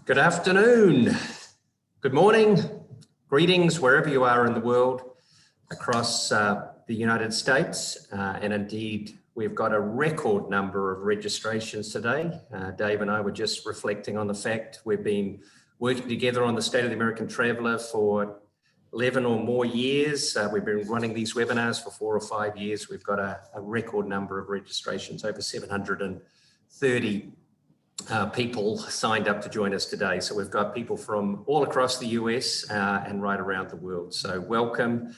Good afternoon, good morning, greetings wherever you are in the world across the United States. And indeed, we've got a record number of registrations today. Dave and I were just reflecting on the fact we've been working together on the State of the American Traveller for 11 or more years. We've been running these webinars for 4 or 5 years. We've got a record number of registrations, over 730 people signed up to join us today. So we've got people from all across the US and right around the world. So welcome.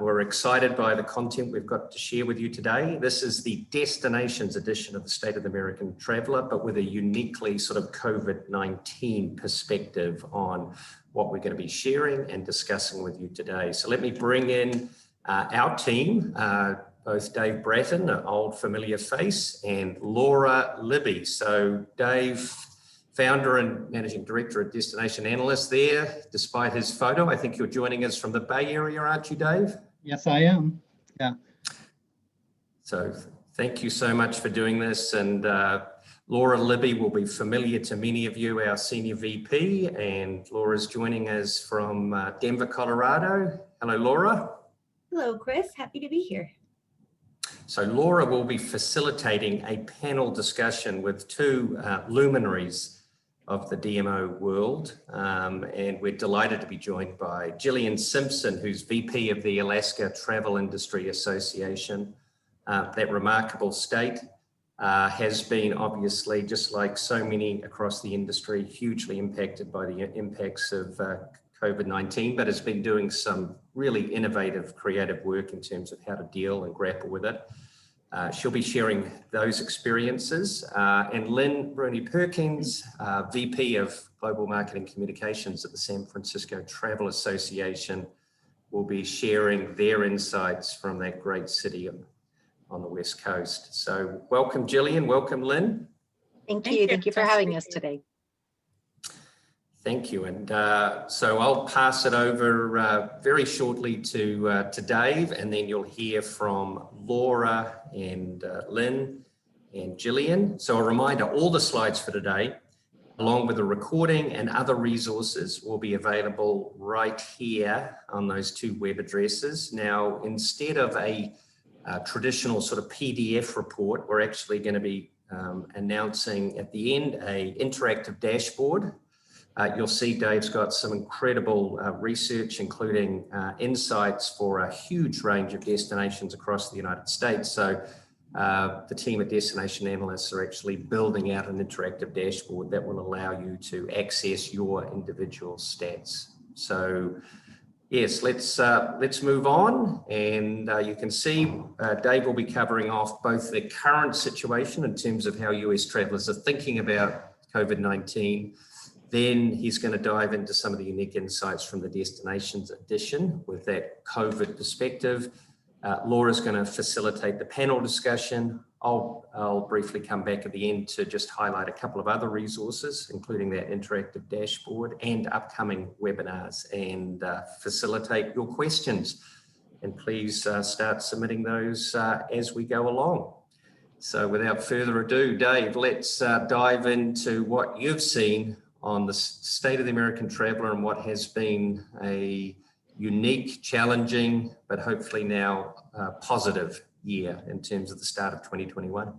We're excited by the content we've got to share with you today. This is the Destinations edition of the State of the American Traveller, but with a uniquely sort of COVID-19 perspective on what we're going to be sharing and discussing with you today. So let me bring in our team, both Dave Bratton, an old familiar face, and Laura Libby. So Dave, founder and managing director at Destination Analyst there, despite his photo. I think you're joining us from the Bay Area, aren't you, Dave? Yes, I am. Yeah. So thank you so much for doing this. And Laura Libby will be familiar to many of you, our senior VP, and Laura's joining us from Denver, Colorado. Hello, Laura. Hello, Chris. Happy to be here. So Laura will be facilitating a panel discussion with two luminaries of the DMO world. And we're delighted to be joined by Gillian Simpson, who's VP of the Alaska Travel Industry Association. That remarkable state has been obviously, just like so many across the industry, hugely impacted by the impacts of COVID-19, but has been doing some really innovative, creative work in terms of how to deal and grapple with it. She'll be sharing those experiences. And Lynn Rooney-Perkins, VP of Global Marketing Communications at the San Francisco Travel Association, will be sharing their insights from that great city on the West Coast. So welcome, Gillian. Welcome, Lynn. Thank you. Thank you for having us today. Thank you. And so I'll pass it over very shortly to Dave, and then you'll hear from Laura and Lynn and Gillian. So a reminder, all the slides for today, along with the recording and other resources, will be available right here on those two web addresses. Now, instead of a traditional sort of PDF report, we're actually going to be announcing at the end an interactive dashboard. You'll see Dave's got some incredible research, including insights for a huge range of destinations across the United States. So the team at Destination Analysts are actually building out an interactive dashboard that will allow you to access your individual stats. So yes, let's move on. And you can see Dave will be covering off both the current situation in terms of how US travelers are thinking about COVID-19. Then he's going to dive into some of the unique insights from the Destinations edition with that COVID perspective. Laura's going to facilitate the panel discussion. I'll briefly come back at the end to just highlight a couple of other resources, including that interactive dashboard and upcoming webinars, and facilitate your questions. And please start submitting those as we go along. So without further ado, Dave, let's dive into what you've seen on the State of the American Traveller and what has been a unique, challenging, but hopefully now positive year in terms of the start of 2021.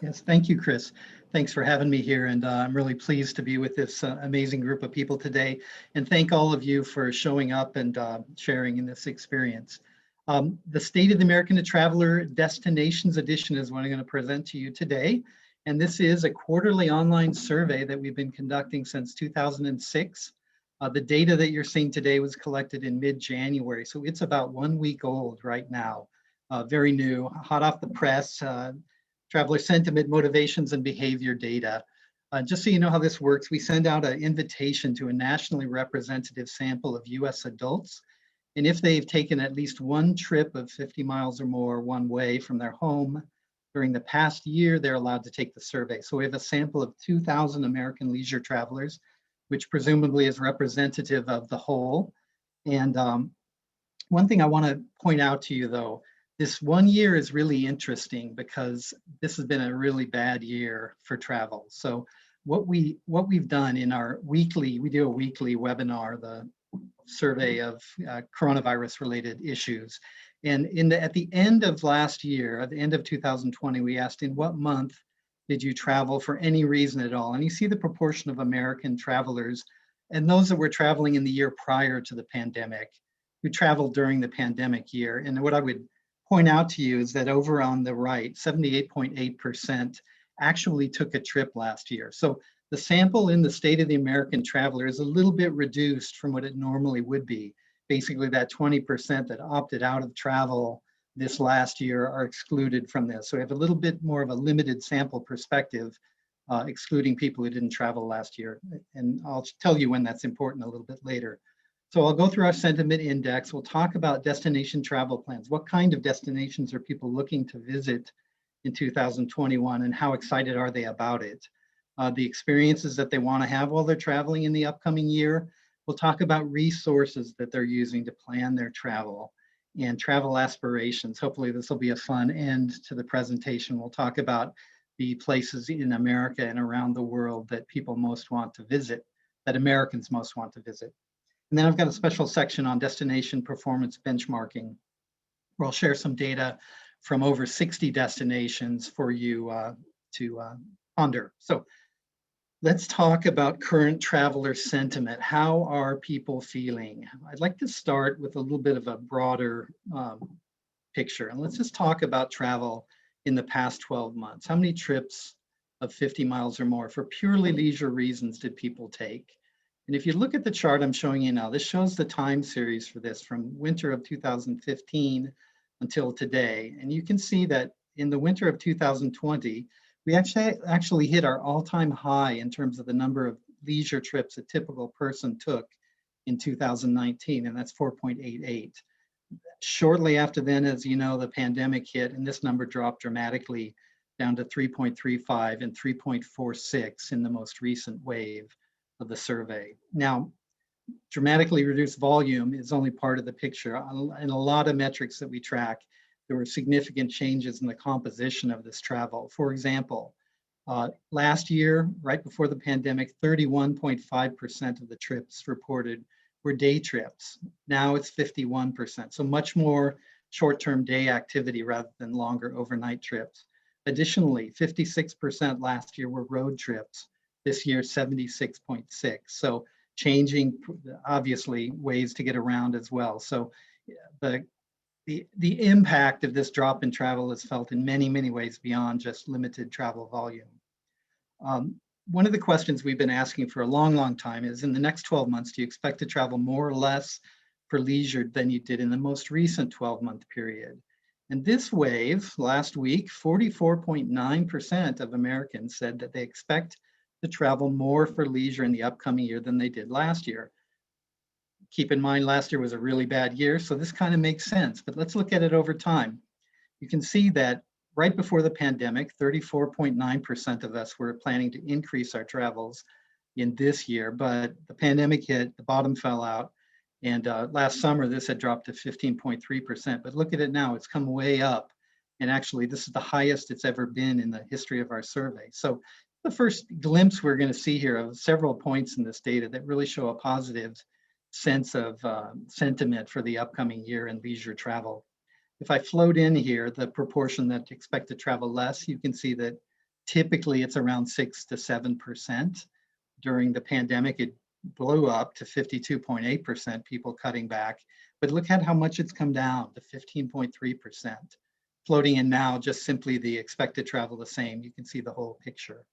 Yes, thank you, Chris. Thanks for having me here. And I'm really pleased to be with this amazing group of people today. And thank all of you for showing up and sharing in this experience. The State of the American Traveller Destinations edition is what I'm going to present to you today. And this is a quarterly online survey that we've been conducting since 2006. The data that you're seeing today was collected in mid-January, so it's about 1 week old right now. Very new, hot off the press, traveler sentiment, motivations, and behavior data. Just so you know how this works, we send out an invitation to a nationally representative sample of US adults. And if they've taken at least one trip of 50 miles or more one way from their home during the past year, they're allowed to take the survey. So we have a sample of 2,000 American leisure travelers, which presumably is representative of the whole. And one thing I want to point out to you, though, this 1 year is really interesting because this has been a really bad year for travel. So what we've done in our weekly, we do a weekly webinar, the survey of coronavirus related issues. And at the end of last year, at the end of 2020, we asked, in what month did you travel for any reason at all? And you see the proportion of American travelers and those that were traveling in the year prior to the pandemic, who traveled during the pandemic year. And what I would point out to you is that over on the right, 78.8% actually took a trip last year. So the sample in the state of the American traveler is a little bit reduced from what it normally would be. Basically, that 20% that opted out of travel this last year are excluded from this. So we have a little bit more of a limited sample perspective, excluding people who didn't travel last year. And I'll tell you when that's important a little bit later. So I'll go through our sentiment index. We'll talk about destination travel plans. What kind of destinations are people looking to visit in 2021, and how excited are they about it? The experiences that they want to have while they're traveling in the upcoming year. We'll talk about resources that they're using to plan their travel and travel aspirations. Hopefully this will be a fun end to the presentation. We'll talk about the places in America and around the world that people most want to visit, that Americans most want to visit. And then I've got a special section on destination performance benchmarking, where I'll share some data from over 60 destinations for you to ponder. So let's talk about current traveler sentiment. How are people feeling? I'd like to start with a little bit of a broader picture. And let's just talk about travel in the past 12 months. How many trips of 50 miles or more for purely leisure reasons did people take? And if you look at the chart I'm showing you now, this shows the time series for this from winter of 2015 until today. And you can see that in the winter of 2020, we actually hit our all-time high in terms of the number of leisure trips a typical person took in 2019, and that's 4.88. Shortly after then, as you know, the pandemic hit, and this number dropped dramatically down to 3.35 and 3.46 in the most recent wave of the survey. Now, dramatically reduced volume is only part of the picture. In a lot of metrics that we track, there were significant changes in the composition of this travel. For example, last year, right before the pandemic, 31.5% of the trips reported were day trips. Now it's 51%, so much more short-term day activity rather than longer overnight trips. Additionally, 56% last year were road trips. This year, 76.6. So changing, obviously, ways to get around as well. So the impact of this drop in travel is felt in many, many ways beyond just limited travel volume. One of the questions we've been asking for a long, long time is, in the next 12 months, do you expect to travel more or less for leisure than you did in the most recent 12-month period? And this wave, last week, 44.9% of Americans said that they expect to travel more for leisure in the upcoming year than they did last year. Keep in mind, last year was a really bad year, so this kind of makes sense, but let's look at it over time. You can see that right before the pandemic, 34.9% of us were planning to increase our travels in this year, but the pandemic hit, the bottom fell out, and last summer this had dropped to 15.3%, but look at it now, it's come way up, and actually this is the highest it's ever been in the history of our survey. So the first glimpse we're going to see here of several points in this data that really show a positive sense of sentiment for the upcoming year in leisure travel. If I float in here the proportion that expect to travel less, you can see that typically it's around 6 to 7%. During the pandemic, it blew up to 52.8% people cutting back, but look at how much it's come down to 15.3%. Floating in now, just simply the expect to travel the same, you can see the whole picture.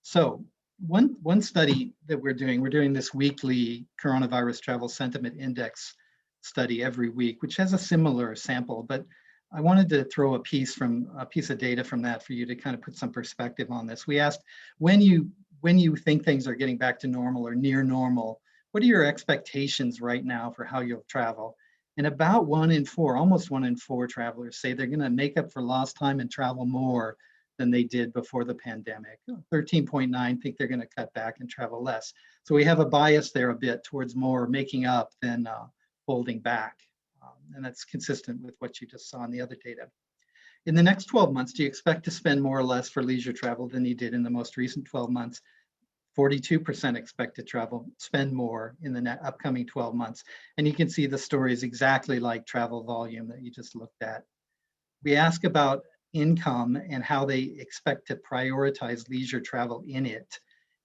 So one study that we're doing this weekly coronavirus travel sentiment index study every week, which has a similar sample, but I wanted to throw a piece of data from that for you to kind of put some perspective on this. We asked, when you think things are getting back to normal or near normal, what are your expectations right now for how you'll travel? And about 1 in 4, almost 1 in 4 travelers say they're going to make up for lost time and travel more than they did before the pandemic. 13.9 think they're going to cut back and travel less. So we have a bias there a bit towards more making up than holding back. And that's consistent with what you just saw in the other data. In the next 12 months, do you expect to spend more or less for leisure travel than you did in the most recent 12 months? 42% expect to spend more in the upcoming 12 months. And you can see the story is exactly like travel volume that you just looked at. We ask about income and how they expect to prioritize leisure travel in it.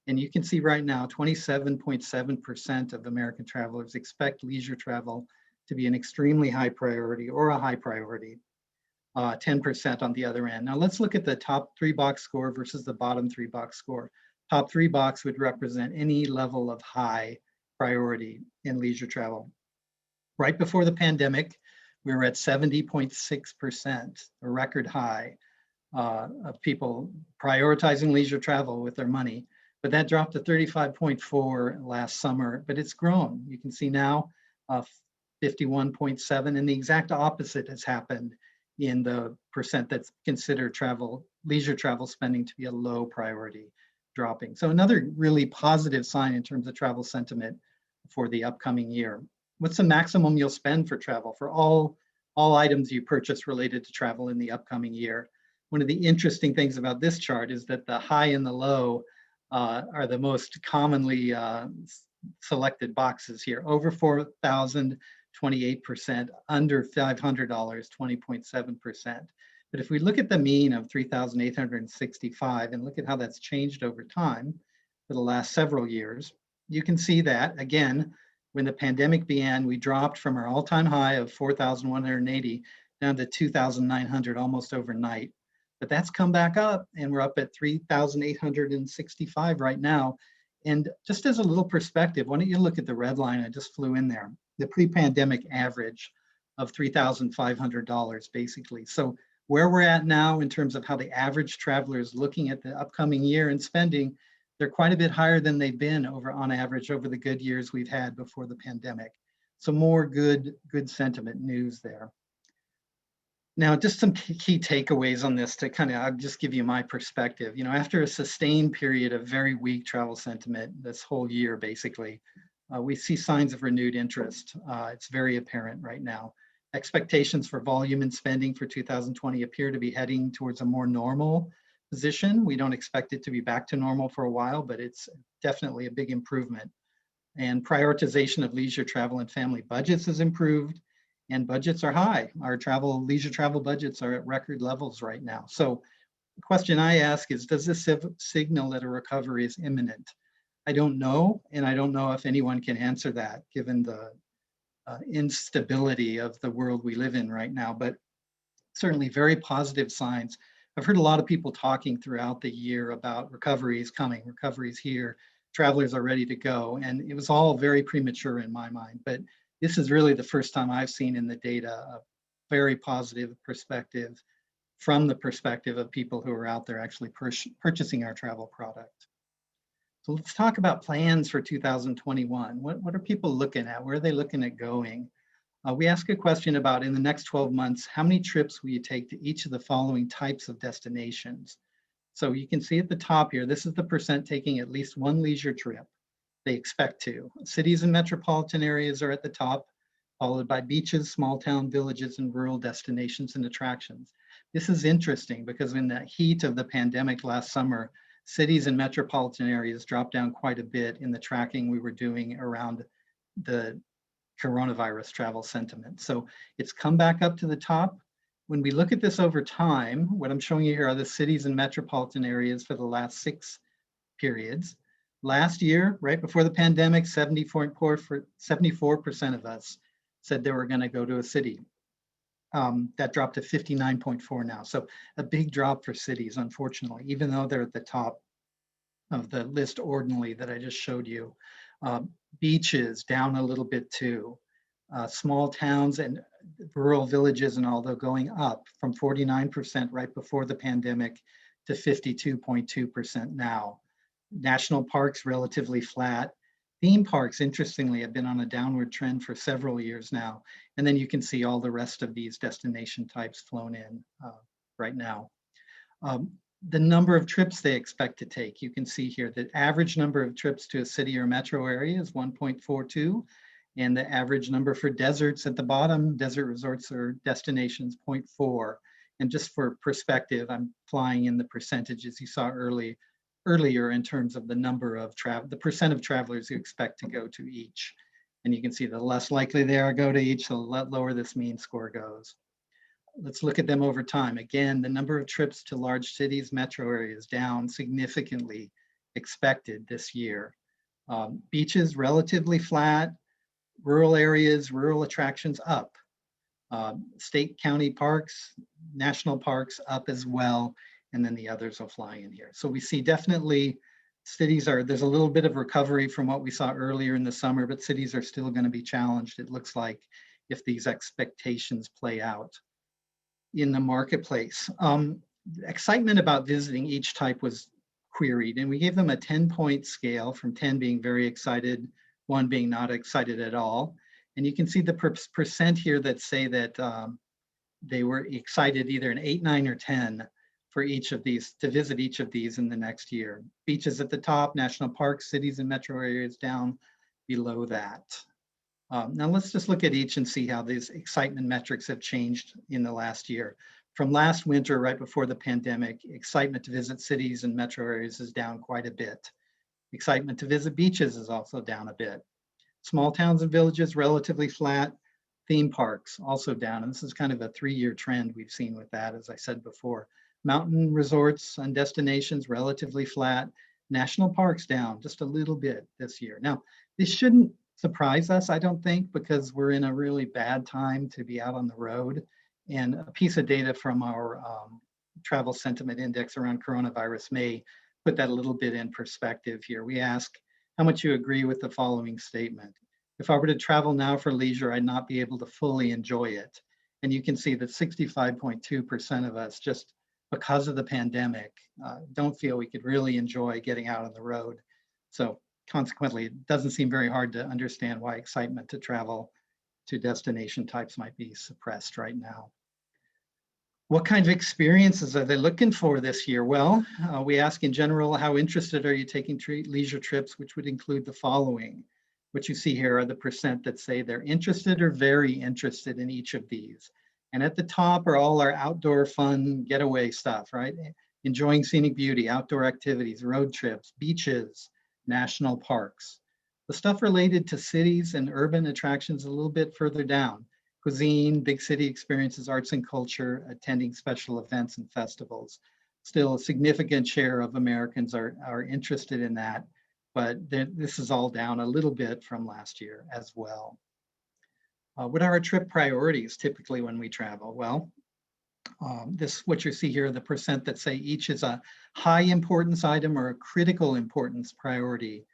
And you can see right now, 27.7% of American travelers expect leisure travel to be an extremely high priority or a high priority, 10% on the other end. Now let's look at the top 3 box score versus the bottom 3 box score. Top 3 box would represent any level of high priority in leisure travel. Right before the pandemic, we were at 70.6%, a record high of people prioritizing leisure travel with their money. But that dropped to 35.4 last summer, but it's grown. You can see now 51.7, and the exact opposite has happened in the percent that's considered leisure travel spending to be a low priority, dropping. So another really positive sign in terms of travel sentiment for the upcoming year. What's the maximum you'll spend for travel for all items you purchase related to travel in the upcoming year? One of the interesting things about this chart is that the high and the low are the most commonly selected boxes here. Over 4,000, 28%, under $500, 20.7%. But if we look at the mean of 3,865 and look at how that's changed over time for the last several years, you can see that, again, when the pandemic began, we dropped from our all-time high of 4,180 down to 2,900 almost overnight. But that's come back up, and we're up at 3,865 right now. And just as a little perspective, why don't you look at the red line I just flew in there, the pre-pandemic average of $3,500 basically. So where we're at now in terms of how the average traveler is looking at the upcoming year and spending, they're quite a bit higher than they've been on average over the good years we've had before the pandemic. So more good sentiment news there. Now, just some key takeaways on this to I'll just give you my perspective. After a sustained period of very weak travel sentiment this whole year, basically, we see signs of renewed interest. It's very apparent right now. Expectations for volume and spending for 2020 appear to be heading towards a more normal position. We don't expect it to be back to normal for a while, but it's definitely a big improvement. And prioritization of leisure travel and family budgets has improved, and budgets are high. Our leisure travel budgets are at record levels right now. So the question I ask is, does this signal that a recovery is imminent? I don't know, and I don't know if anyone can answer that given the instability of the world we live in right now, but certainly very positive signs. I've heard a lot of people talking throughout the year about recovery is coming, recovery is here, travelers are ready to go, and it was all very premature in my mind, but this is really the first time I've seen in the data a very positive perspective from the perspective of people who are out there actually purchasing our travel product. So let's talk about plans for 2021. What are people looking at? Where are they looking at going? We ask a question about, in the next 12 months, how many trips will you take to each of the following types of destinations? So you can see at the top here, this is the percent taking at least one leisure trip. They expect to. Cities and metropolitan areas are at the top, followed by beaches, small town villages, and rural destinations and attractions. This is interesting because in the heat of the pandemic last summer, cities and metropolitan areas dropped down quite a bit in the tracking we were doing around the coronavirus travel sentiment. So it's come back up to the top. When we look at this over time, what I'm showing you here are the cities and metropolitan areas for the last 6 periods. Last year, right before the pandemic, 74% of us said they were going to go to a city. That dropped to 59.4 now. So a big drop for cities, unfortunately, even though they're at the top of the list ordinally that I just showed you. Beaches down a little bit too. Small towns and rural villages and all, though, going up from 49% right before the pandemic to 52.2% now. National parks relatively flat. Theme parks, interestingly, have been on a downward trend for several years now. And then you can see all the rest of these destination types flown in right now. The number of trips they expect to take, you can see here the average number of trips to a city or metro area is 1.42. And the average number for deserts at the bottom, desert resorts or destinations, 0.4. And just for perspective, I'm flying in the percentages you saw earlier earlier in terms of the number of the percent of travelers who expect to go to each. And you can see the less likely they are to go to each, the lower this mean score goes. Let's look at them over time. Again, the number of trips to large cities, metro areas down significantly expected this year. Beaches relatively flat, rural areas, rural attractions up. State, county parks, national parks up as well, and then the others will fly in here. So we see definitely there's a little bit of recovery from what we saw earlier in the summer, but cities are still going to be challenged, it looks like, if these expectations play out in the marketplace. Excitement about visiting each type was queried, and we gave them a 10-point scale, from 10 being very excited, 1 being not excited at all. And you can see the percent here that say that they were excited either an 8, 9, or 10 for each of these, to visit each of these in the next year. Beaches at the top, national parks, cities and metro areas down below that. Now let's just look at each and see how these excitement metrics have changed in the last year. From last winter, right before the pandemic, excitement to visit cities and metro areas is down quite a bit. Excitement to visit beaches is also down a bit. Small towns and villages, relatively flat. Theme parks also down. And this is kind of a 3-year trend we've seen with that, as I said before. Mountain resorts and destinations, relatively flat. National parks down just a little bit this year. Now, this shouldn't surprise us, I don't think, because we're in a really bad time to be out on the road. And a piece of data from our travel sentiment index around coronavirus may put that a little bit in perspective here. We ask how much you agree with the following statement. If I were to travel now for leisure, I'd not be able to fully enjoy it. And you can see that 65.2% of us, just because of the pandemic, don't feel we could really enjoy getting out on the road. So consequently, it doesn't seem very hard to understand why excitement to travel to destination types might be suppressed right now. What kind of experiences are they looking for this year? Well, we ask in general, how interested are you taking leisure trips, which would include the following. What you see here are the percent that say they're interested or very interested in each of these. And at the top are all our outdoor fun getaway stuff, right? Enjoying scenic beauty, outdoor activities, road trips, beaches, national parks. The stuff related to cities and urban attractions a little bit further down. Cuisine, big city experiences, arts and culture, attending special events and festivals. Still a significant share of Americans are interested in that, but this is all down a little bit from last year as well. What are our trip priorities typically when we travel? Well, what you see here, the percent that say each is a high importance item or a critical importance priority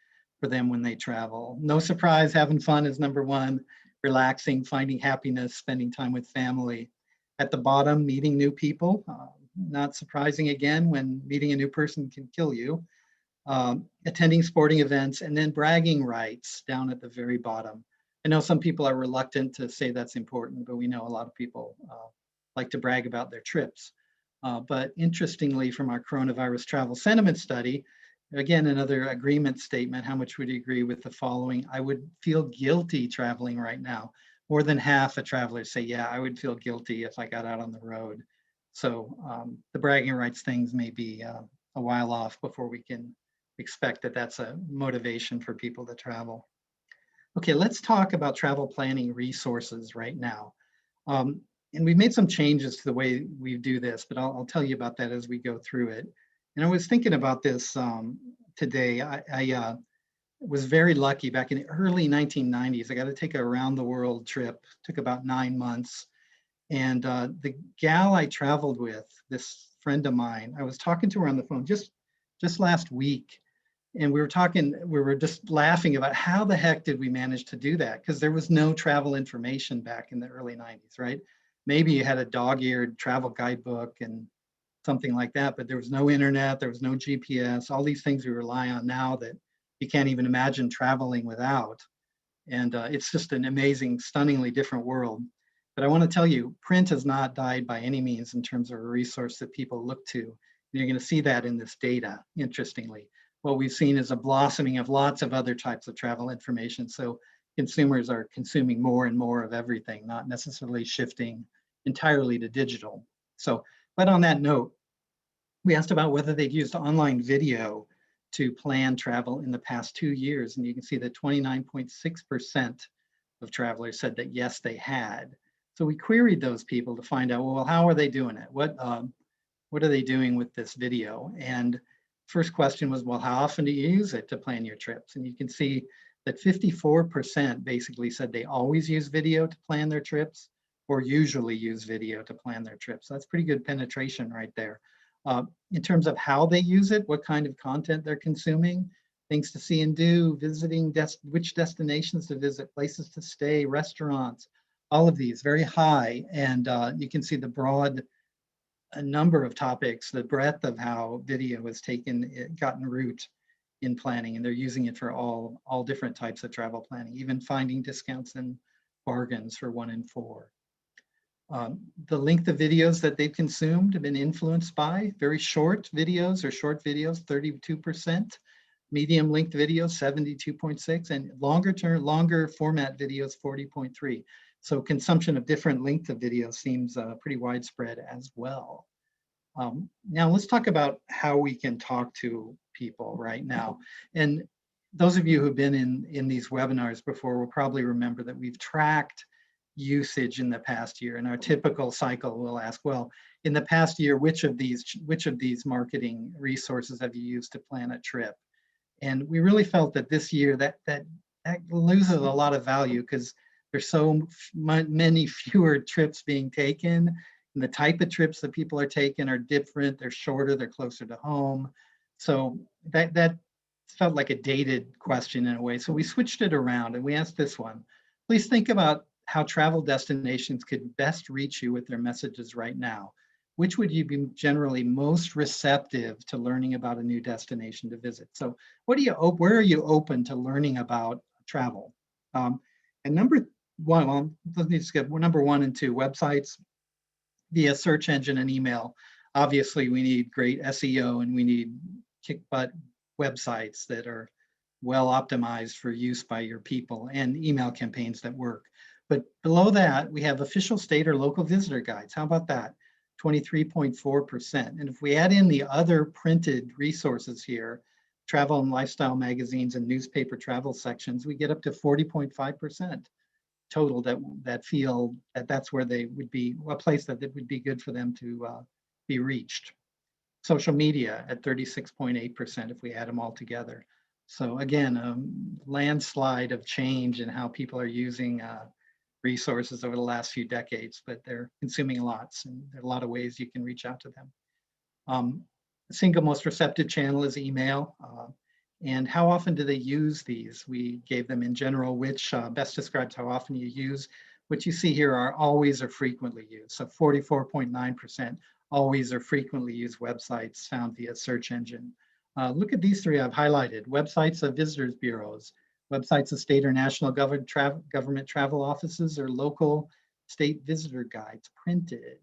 for them when they travel. No surprise, having fun is number 1, relaxing, finding happiness, spending time with family. At the bottom, meeting new people. Not surprising again, when meeting a new person can kill you. Attending sporting events, and then bragging rights down at the very bottom. I know some people are reluctant to say that's important, but we know a lot of people like to brag about their trips. But interestingly, from our coronavirus travel sentiment study, again, another agreement statement, how much would you agree with the following? I would feel guilty traveling right now. More than half of travelers say, yeah, I would feel guilty if I got out on the road. So the bragging rights things may be a while off before we can expect that that's a motivation for people to travel. Okay, let's talk about travel planning resources right now. And we've made some changes to the way we do this, but I'll tell you about that as we go through it. And I was thinking about this today. I was very lucky back in the early 1990s. I got to take a around the world trip, took about 9 months. And the gal I traveled with, this friend of mine, I was talking to her on the phone just last week. And we were just laughing about how the heck did we manage to do that? Because there was no travel information back in the early 90s, right? Maybe you had a dog-eared travel guidebook and something like that, but there was no internet, there was no GPS, all these things we rely on now that you can't even imagine traveling without. And it's just an amazing, stunningly different world. But I want to tell you, print has not died by any means in terms of a resource that people look to. And you're going to see that in this data, interestingly. What we've seen is a blossoming of lots of other types of travel information. So consumers are consuming more and more of everything, not necessarily shifting entirely to digital. So, but on that note, we asked about whether they'd used online video to plan travel in the past 2 years. And you can see that 29.6% of travelers said that yes, they had. So we queried those people to find out, well, how are they doing it? What are they doing with this video? And first question was, well, how often do you use it to plan your trips? And you can see that 54% basically said they always use video to plan their trips or usually use video to plan their trips. So that's pretty good penetration right there. In terms of how they use it, what kind of content they're consuming, things to see and do, visiting, which destinations to visit, places to stay, restaurants, all of these very high. And you can see the broad number of topics, the breadth of how video has gotten root in planning, and they're using it for all different types of travel planning, even finding discounts and bargains for 1 in 4. The length of videos that they've consumed have been influenced by very short videos, 32%, medium length videos, 72.6, and longer format videos, 40.3. So consumption of different length of videos seems pretty widespread as well. Now let's talk about how we can talk to people right now. And those of you who've been in these webinars before will probably remember that we've tracked usage in the past year. And our typical cycle will ask, well, in the past year, which of these marketing resources have you used to plan a trip? And we really felt that this year that loses a lot of value because there's so many fewer trips being taken. And the type of trips that people are taking are different. They're shorter, they're closer to home. So that felt like a dated question in a way. So we switched it around and we asked this one. Please think about how travel destinations could best reach you with their messages right now. Which would you be generally most receptive to learning about a new destination to visit? So where are you open to learning about travel? And number one, well, let me skip number 1 and 2, websites via search engine and email. Obviously, we need great SEO and we need kick-butt websites that are well optimized for use by your people and email campaigns that work. But below that, we have official state or local visitor guides. How about that? 23.4%. And if we add in the other printed resources here, travel and lifestyle magazines and newspaper travel sections, we get up to 40.5% total that feel that's where they would be, a place that it would be good for them to be reached. Social media at 36.8% if we add them all together. So again, a landslide of change in how people are using resources over the last few decades, but they're consuming lots, and there are a lot of ways you can reach out to them. The single most receptive channel is email. And how often do they use these? We gave them in general, which best describes how often you use. What you see here are always or frequently used. So 44.9% always or frequently used websites found via search engine. Look at these 3 I've highlighted: websites of visitors bureaus, websites of state or national government travel offices, or local state visitor guides printed,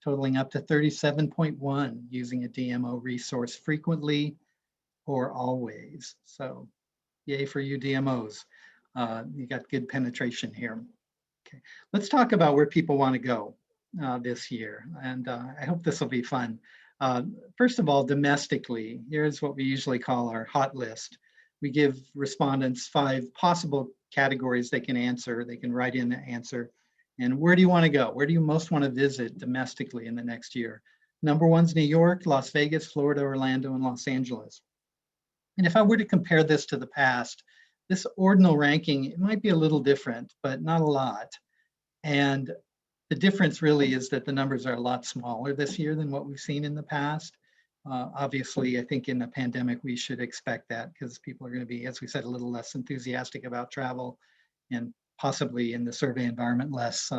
totaling up to 37.1 using a DMO resource frequently or always. So yay for you DMOs. You got good penetration here. Okay, let's talk about where people want to go this year. And I hope this will be fun. First of all, domestically, here's what we usually call our hot list. We give respondents 5 possible categories they can answer. They can write in the answer. And where do you want to go? Where do you most want to visit domestically in the next year? Number 1's New York, Las Vegas, Florida, Orlando, and Los Angeles. And if I were to compare this to the past, this ordinal ranking, it might be a little different, but not a lot. And the difference really is that the numbers are a lot smaller this year than what we've seen in the past. Obviously, I think in the pandemic, we should expect that because people are going to be, as we said, a little less enthusiastic about travel, and possibly in the survey environment, less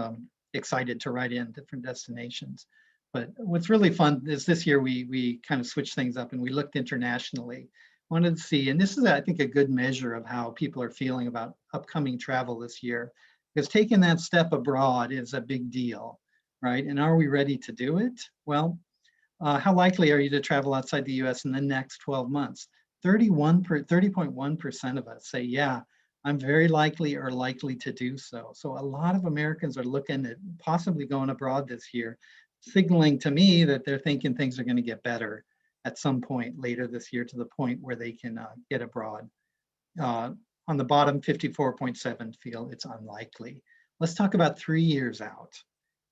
excited to write in different destinations. But what's really fun is this year we kind of switched things up and we looked internationally. Wanted to see, and this is, I think, a good measure of how people are feeling about upcoming travel this year, because taking that step abroad is a big deal, right? And are we ready to do it? Well, how likely are you to travel outside the US in the next 12 months? 30.1% of us say, yeah, I'm very likely or likely to do so. So a lot of Americans are looking at possibly going abroad this year, signaling to me that they're thinking things are going to get better at some point later this year to the point where they can get abroad. On the bottom, 54.7 feel it's unlikely. Let's talk about 3 years out.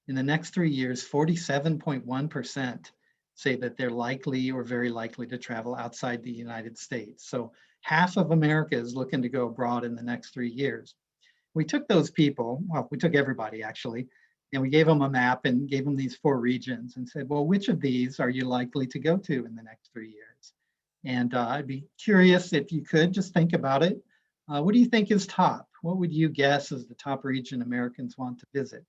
In the next 3 years, 47.1% say that they're likely or very likely to travel outside the United States. So half of America is looking to go abroad in the next 3 years. We took those people, well, we took everybody actually, and we gave them a map and gave them these 4 regions and said, well, which of these are you likely to go to in the next 3 years? And I'd be curious if you could just think about it. What do you think is top? What would you guess is the top region Americans want to visit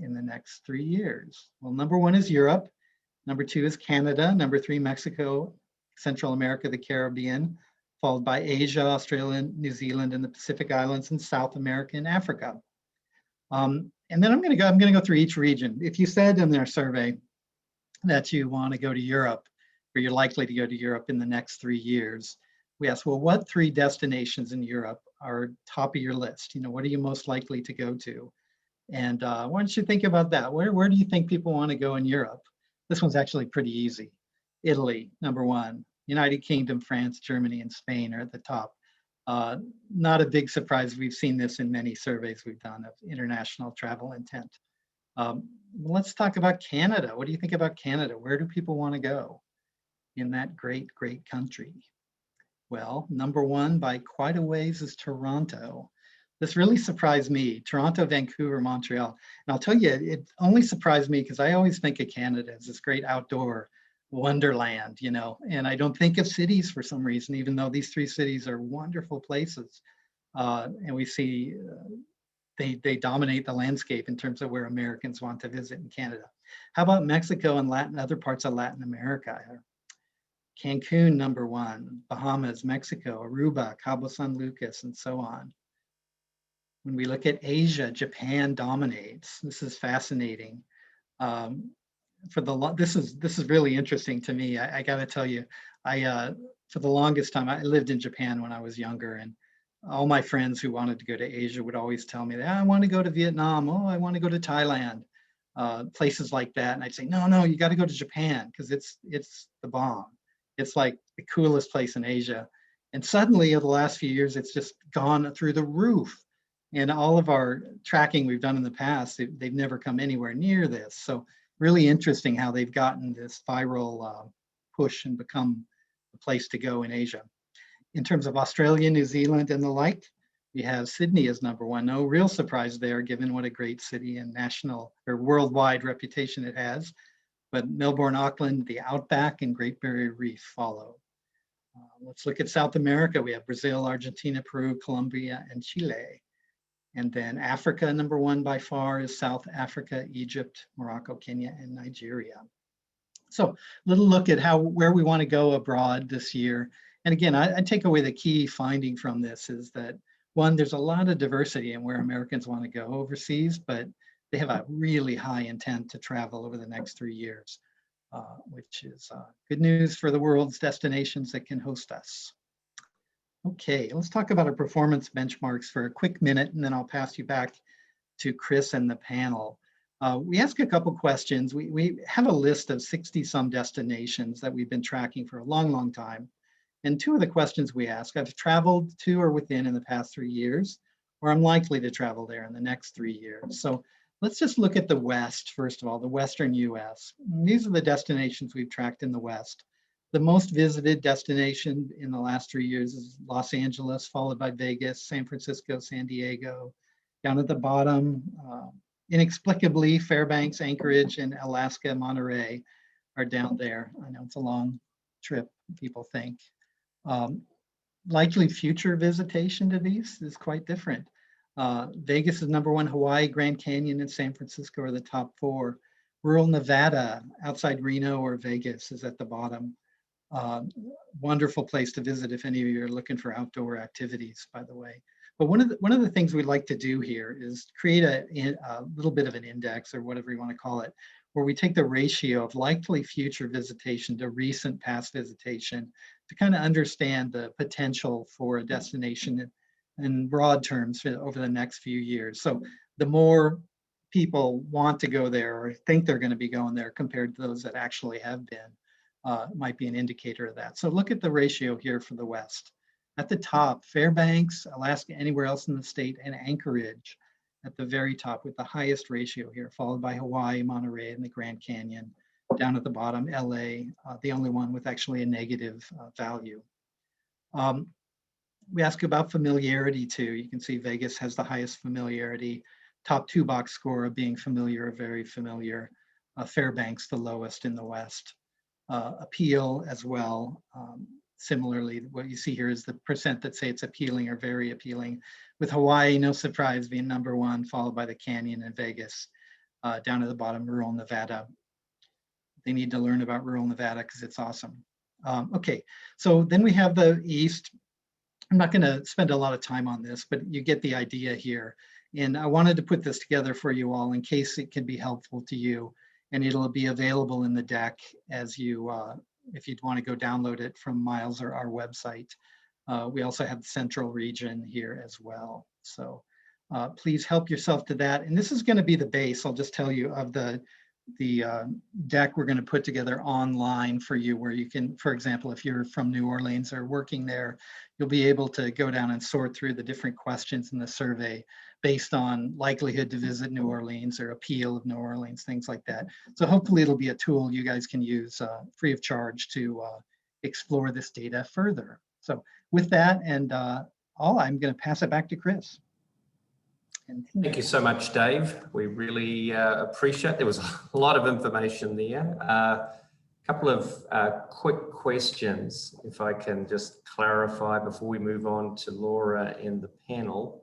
in the next 3 years? Well, number 1 is Europe. Number 2 is Canada. Number 3, Mexico, Central America, the Caribbean, followed by Asia, Australia, New Zealand, and the Pacific Islands, and South America and Africa. And then I'm going to go through each region. If you said in their survey that you want to go to Europe, or you're likely to go to Europe in the next 3 years, we asked, well, what 3 destinations in Europe are top of your list? What are you most likely to go to? And why don't you think about that? Where do you think people want to go in Europe? This one's actually pretty easy. Italy, number 1. United Kingdom, France, Germany, and Spain are at the top. Not a big surprise. We've seen this in many surveys we've done of international travel intent. Let's talk about Canada. What do you think about Canada? Where do people want to go in that great, great country? Well, number 1 by quite a ways is Toronto. This really surprised me. Toronto, Vancouver, Montreal. And I'll tell you, it only surprised me because I always think of Canada as this great outdoor wonderland, and I don't think of cities for some reason, even though these 3 cities are wonderful places. And we see they dominate the landscape in terms of where Americans want to visit in Canada. How about Mexico and other parts of Latin America? Cancun, number 1, Bahamas, Mexico, Aruba, Cabo San Lucas, and so on. When we look at Asia, Japan dominates. This is fascinating. This is really interesting to me. I got to tell you, for the longest time, I lived in Japan when I was younger, and all my friends who wanted to go to Asia would always tell me that I want to go to Vietnam. Oh, I want to go to Thailand, places like that. And I'd say, no, you got to go to Japan because it's the bomb. It's like the coolest place in Asia. And suddenly, over the last few years, it's just gone through the roof. And all of our tracking we've done in the past, they've never come anywhere near this. So really interesting how they've gotten this viral push and become the place to go in Asia. In terms of Australia, New Zealand, and the like, we have Sydney as number 1. No real surprise there, given what a great city and national or worldwide reputation it has. But Melbourne, Auckland, the Outback, and Great Barrier Reef follow. Let's look at South America. We have Brazil, Argentina, Peru, Colombia, and Chile. And then Africa, number 1 by far, is South Africa, Egypt, Morocco, Kenya, and Nigeria. So a little look at where we want to go abroad this year. And again, I take away the key finding from this is that, 1, there's a lot of diversity in where Americans want to go overseas, but they have a really high intent to travel over the next 3 years, which is good news for the world's destinations that can host us. Okay, let's talk about our performance benchmarks for a quick minute, and then I'll pass you back to Chris and the panel. We ask a couple questions. We have a list of 60-some destinations that we've been tracking for a long, long time. And 2 of the questions we ask, I've traveled to or within in the past 3 years, or I'm likely to travel there in the next 3 years. So let's just look at the West, first of all, the Western US. These are the destinations we've tracked in the West. The most visited destination in the last 3 years is Los Angeles, followed by Vegas, San Francisco, San Diego. Down at the bottom, inexplicably, Fairbanks, Anchorage, and Alaska, Monterey are down there. I know it's a long trip, people think. Likely future visitation to these is quite different. Vegas is number 1, Hawaii, Grand Canyon, and San Francisco are the top 4. Rural Nevada, outside Reno or Vegas, is at the bottom. Wonderful place to visit if any of you are looking for outdoor activities, by the way. But one of the things we like to do here is create a little bit of an index, or whatever you want to call it, where we take the ratio of likely future visitation to recent past visitation to kind of understand the potential for a destination in broad terms over the next few years. So the more people want to go there or think they're going to be going there compared to those that actually have been, might be an indicator of that. So look at the ratio here for the West. At the top, Fairbanks, Alaska, anywhere else in the state, and Anchorage at the very top with the highest ratio here, followed by Hawaii, Monterey, and the Grand Canyon. Down at the bottom, LA, the only one with actually a negative value. We ask about familiarity too. You can see Vegas has the highest familiarity, top 2 box score of being familiar or very familiar. Fairbanks, the lowest in the West. Appeal as well. Similarly, what you see here is the percent that say it's appealing or very appealing, with Hawaii, no surprise, being number 1, followed by the Canyon and Vegas. Down at the bottom, rural Nevada. They need to learn about rural Nevada because it's awesome. Okay, so then we have the East. I'm not going to spend a lot of time on this, but you get the idea here. And I wanted to put this together for you all in case it can be helpful to you. And it'll be available in the deck as you, if you'd want to go download it from Miles or our website. We also have the central region here as well. So please help yourself to that. And this is going to be the base, I'll just tell you, of the deck we're going to put together online for you, where you can, for example, if you're from New Orleans or working there, you'll be able to go down and sort through the different questions in the survey based on likelihood to visit New Orleans or appeal of New Orleans, things like that. So hopefully it'll be a tool you guys can use free of charge to explore this data further. So with that and all, I'm going to pass it back to Chris. Thank you so much, Dave. We really appreciate. There was a lot of information there. A couple of quick questions, if I can just clarify before we move on to Laura and the panel.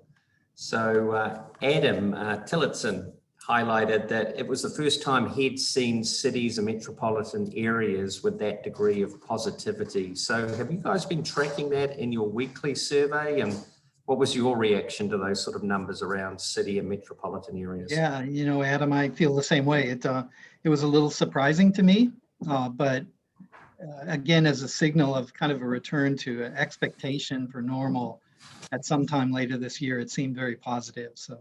So Adam Tillotson highlighted that it was the first time he'd seen cities and metropolitan areas with that degree of positivity. So have you guys been tracking that in your weekly survey, and what was your reaction to those sort of numbers around city and metropolitan areas? Yeah, you know, Adam, I feel the same way. It was a little surprising to me, but again, as a signal of kind of a return to an expectation for normal at some time later this year, it seemed very positive. So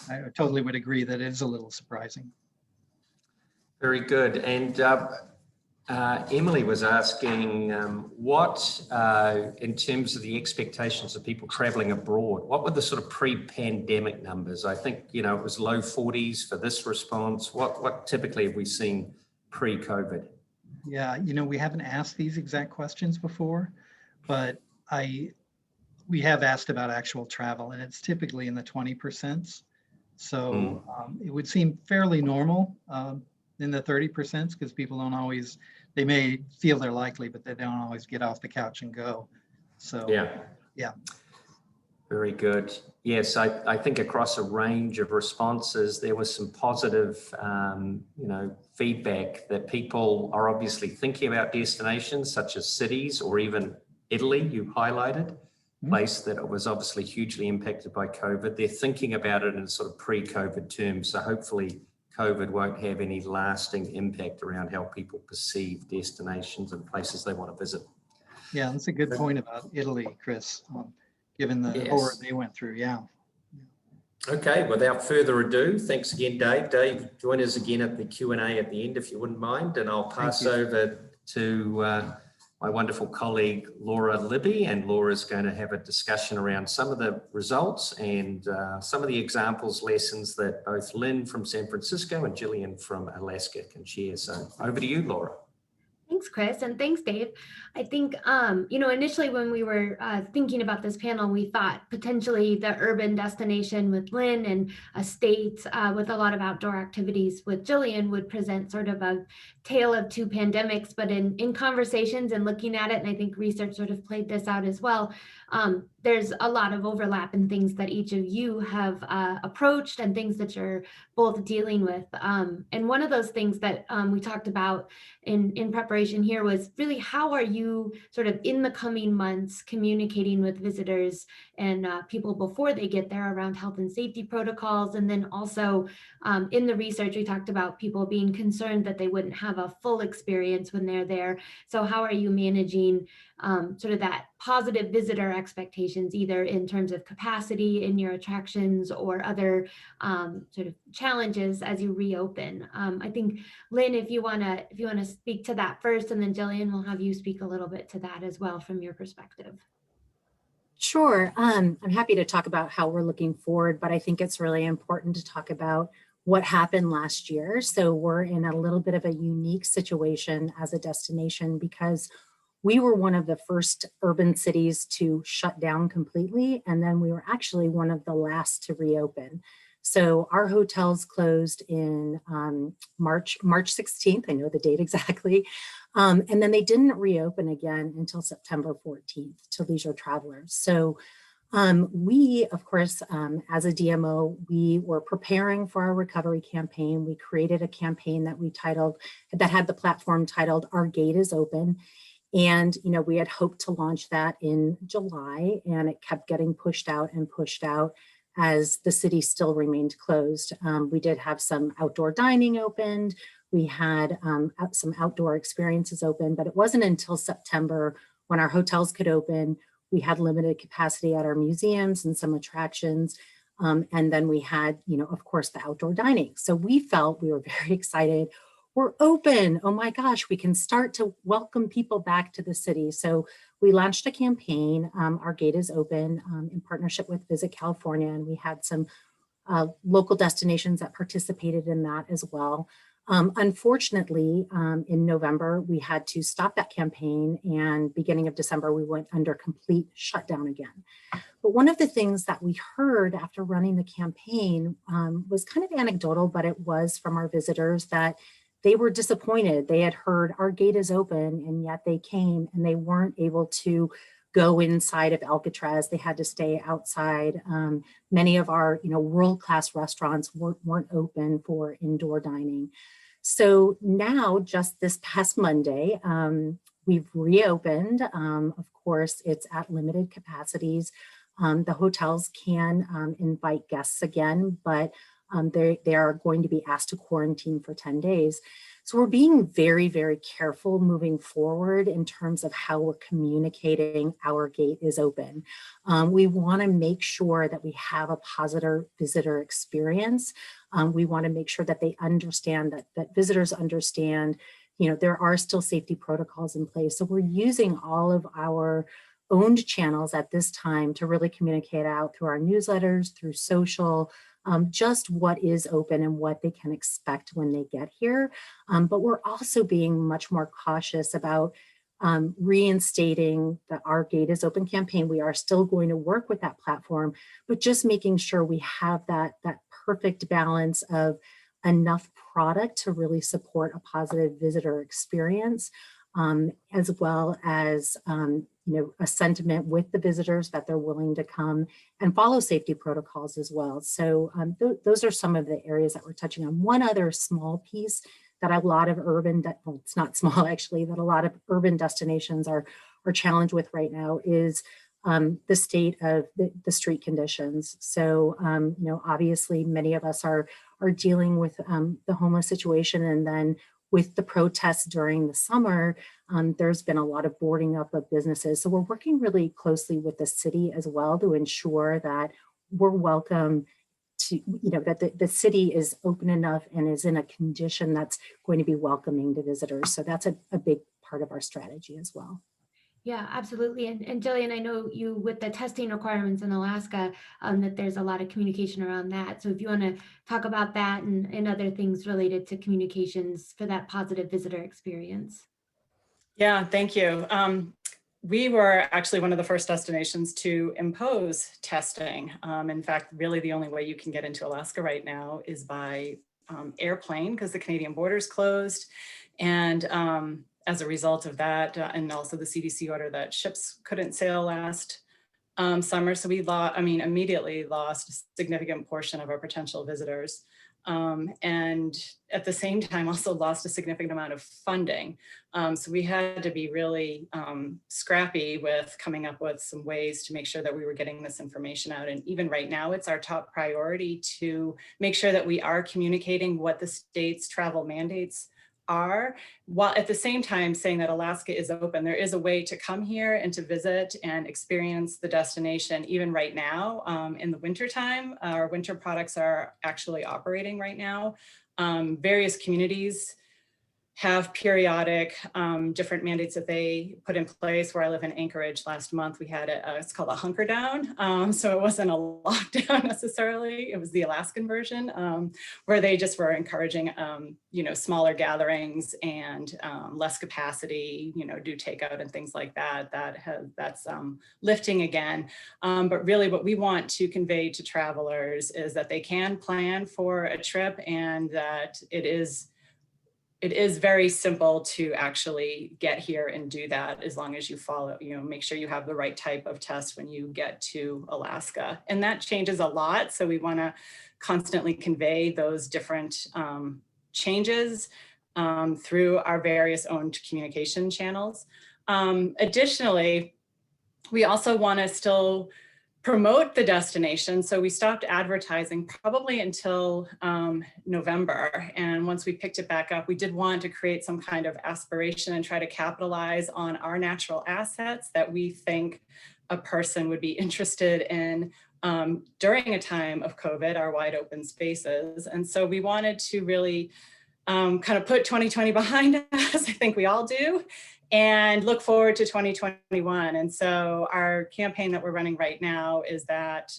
I totally would agree that it is a little surprising. Very good. And Emily was asking what, in terms of the expectations of people traveling abroad, what were the sort of pre-pandemic numbers? I think, you know, it was low 40s for this response. What typically have we seen pre-COVID? Yeah, you know, we haven't asked these exact questions before, but we have asked about actual travel, and it's typically in the 20%. So it would seem fairly normal in the 30%, because people don't always, they may feel they're likely, but they don't always get off the couch and go. So yeah. Very good. Yes, I think across a range of responses, there was some positive, you know, feedback that people are obviously thinking about destinations such as cities or even Italy, you highlighted, place that was obviously hugely impacted by COVID. They're thinking about it in sort of pre-COVID terms. So hopefully COVID won't have any lasting impact around how people perceive destinations and places they want to visit. Yeah, that's a good point about Italy, Chris, given the horror they went through. Yeah. Okay, without further ado, thanks again, Dave. Dave, join us again at the Q&A at the end, if you wouldn't mind, and I'll pass over to my wonderful colleague, Laura Libby, and Laura's going to have a discussion around some of the results and some of the examples, lessons that both Lynn from San Francisco and Gillian from Alaska can share. So over to you, Laura. Thanks, Chris, and thanks, Dave. I think, you know, initially when we were thinking about this panel, we thought potentially the urban destination with Lynn and a state with a lot of outdoor activities with Gillian would present sort of a tale of two pandemics, but in conversations and looking at it, and I think research sort of played this out as well, there's a lot of overlap in things that each of you have approached and things that you're both dealing with. And one of those things that we talked about in preparation here was really how are you sort of in the coming months communicating with visitors and people before they get there around health and safety protocols. And then also in the research, we talked about people being concerned that they wouldn't have a full experience when they're there. So how are you managing sort of that positive visitor expectations, either in terms of capacity in your attractions or other sort of challenges as you reopen. I think, Lynn, if you want to speak to that first, and then Jillian, will have you speak a little bit to that as well from your perspective. Sure. I'm happy to talk about how we're looking forward, but I think it's really important to talk about what happened last year. So we're in a little bit of a unique situation as a destination because we were one of the first urban cities to shut down completely, and then we were actually one of the last to reopen. So our hotels closed in March 16th, I know the date exactly, and then they didn't reopen again until September 14th to leisure travelers. So we, of course, as a DMO, we were preparing for our recovery campaign. We created a campaign that had the platform titled "Our Gate is Open." And, we had hoped to launch that in July, and it kept getting pushed out as the city still remained closed. We did have some outdoor dining opened. We had some outdoor experiences open, but it wasn't until September when our hotels could open. We had limited capacity at our museums and some attractions. And then we had, of course, the outdoor dining. So we were very excited. We're open. Oh my gosh, we can start to welcome people back to the city. So we launched a campaign, Our Gate is Open, in partnership with Visit California. And we had some local destinations that participated in that as well. Unfortunately, in November, we had to stop that campaign, and beginning of December, we went under complete shutdown again. But one of the things that we heard after running the campaign was kind of anecdotal, but it was from our visitors that they were disappointed. They had heard Our Gate is Open, and yet they came and they weren't able to go inside of Alcatraz. They had to stay outside. Many of our world-class restaurants weren't open for indoor dining. So now, just this past Monday, we've reopened. Of course, it's at limited capacities. The hotels can invite guests again, but they are going to be asked to quarantine for 10 days. So we're being very, very careful moving forward in terms of how we're communicating Our Gate is Open. We want to make sure that we have a positive visitor experience. We want to make sure that they understand, that visitors understand, there are still safety protocols in place. So we're using all of our owned channels at this time to really communicate out through our newsletters, through social, just what is open and what they can expect when they get here. But we're also being much more cautious about reinstating the Our Gate is Open campaign. We are still going to work with that platform, but just making sure we have that perfect balance of enough product to really support a positive visitor experience, as well as a sentiment with the visitors that they're willing to come and follow safety protocols as well. So those are some of the areas that we're touching on. One other small piece that a lot of it's not small actually, that a lot of urban destinations are challenged with right now is the state of the street conditions. So, obviously many of us are dealing with the homeless situation, and then with the protests during the summer, there's been a lot of boarding up of businesses. So we're working really closely with the city as well to ensure that we're welcome to, that the city is open enough and is in a condition that's going to be welcoming to visitors. So that's a big part of our strategy as well. Yeah, absolutely. And Jillian, I know you with the testing requirements in Alaska, that there's a lot of communication around that. So if you want to talk about that and other things related to communications for that positive visitor experience. Yeah, thank you. We were actually one of the first destinations to impose testing. In fact, really the only way you can get into Alaska right now is by airplane, because the Canadian border's closed. And as a result of that, and also the CDC order that ships couldn't sail last summer. So we immediately lost a significant portion of our potential visitors. And at the same time, also lost a significant amount of funding. So we had to be really scrappy with coming up with some ways to make sure that we were getting this information out. And even right now, it's our top priority to make sure that we are communicating what the state's travel mandates are, while at the same time saying that Alaska is open. There is a way to come here and to visit and experience the destination even right now. In the wintertime, our winter products are actually operating right now. Various communities have periodic different mandates that they put in place. Where I live in Anchorage, last month we had it's called a hunker down. So it wasn't a lockdown necessarily, it was the Alaskan version, where they just were encouraging smaller gatherings and less capacity, do takeout and things like that. That's lifting again. But really what we want to convey to travelers is that they can plan for a trip, and that it is very simple to actually get here and do that, as long as you follow, make sure you have the right type of test when you get to Alaska. And that changes a lot. So we want to constantly convey those different changes through our various owned communication channels. Additionally, we also want to still promote the destination. So we stopped advertising probably until November. And once we picked it back up, we did want to create some kind of aspiration and try to capitalize on our natural assets that we think a person would be interested in during a time of COVID, our wide open spaces. And so we wanted to really kind of put 2020 behind us. I think we all do, and look forward to 2021. And so our campaign that we're running right now is that,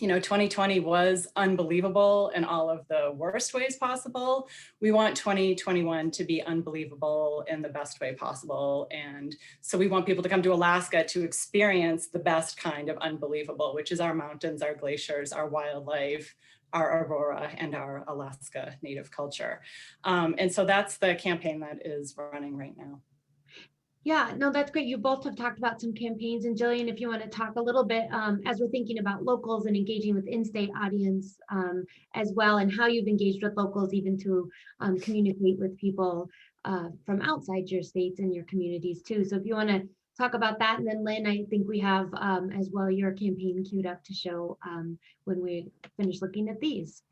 2020 was unbelievable in all of the worst ways possible. We want 2021 to be unbelievable in the best way possible. And so we want people to come to Alaska to experience the best kind of unbelievable, which is our mountains, our glaciers, our wildlife, our aurora, and our Alaska native culture. And so that's the campaign that is running right now. Yeah, no, that's great. You both have talked about some campaigns, and Jillian, if you want to talk a little bit as we're thinking about locals and engaging with in-state audience as well, and how you've engaged with locals even to communicate with people from outside your states and your communities too. So if you want to talk about that, and then Lynn, I think we have as well your campaign queued up to show when we finish looking at these.